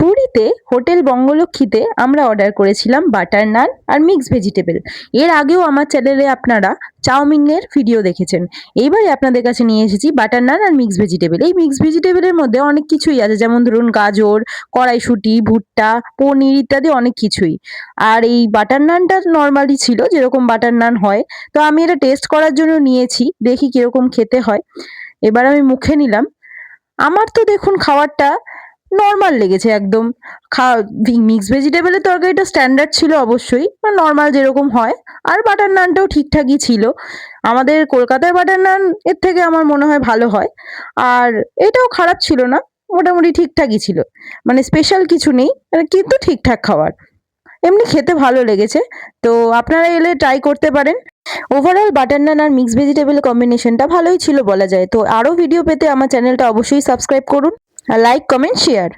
পুরীতে হোটেল বঙ্গলক্ষ্মীতে আমরা অর্ডার করেছিলাম বাটার নান আর মিক্স ভেজিটেবল। এর আগেও আমার চ্যানেলে আপনারা চাউমিনের ভিডিও দেখেছেন। এইবারে আপনাদের কাছে নিয়ে এসেছি বাটার নান আর মিক্স ভেজিটেবল। এই মিক্স ভেজিটেবলের মধ্যে অনেক কিছুই আছে, যেমন ধরুন গাজর, কড়াইশুঁটি, ভুট্টা, পনির ইত্যাদি অনেক কিছুই। আর এই বাটার নানটা নর্মালি ছিল, যেরকম বাটার নান হয়। তো আমি এটা টেস্ট করার জন্য নিয়েছি, দেখি কিরকম খেতে হয়। এবার আমি মুখে নিলাম। আমার তো দেখুন খাবারটা নরমাল লেগেছে একদম। মিক্স ভেজিটেবলের তরকারিটা স্ট্যান্ডার্ড ছিল অবশ্যই, নরমাল যেরকম হয়। আর বাটার নানটাও ঠিকঠাকই ছিল। আমাদের কলকাতার বাটার নান এর থেকে আমার মনে হয় ভালো হয়। আর এটাও খারাপ ছিল না, মোটামুটি ঠিকঠাকই ছিল। মানে স্পেশাল কিছু নেই, কিন্তু ঠিকঠাক খাবার। এমনি খেতে ভালো লেগেছে। তো আপনারা এলে ট্রাই করতে পারেন। ওভারঅল বাটার নান আর মিক্স ভেজিটেবল কম্বিনেশনটা ভালোই ছিল বলা যায়। তো আরও ভিডিও পেতে আমার চ্যানেলটা অবশ্যই সাবস্ক্রাইব করুন, আর লাইক, কমেন্ট, শেয়ার।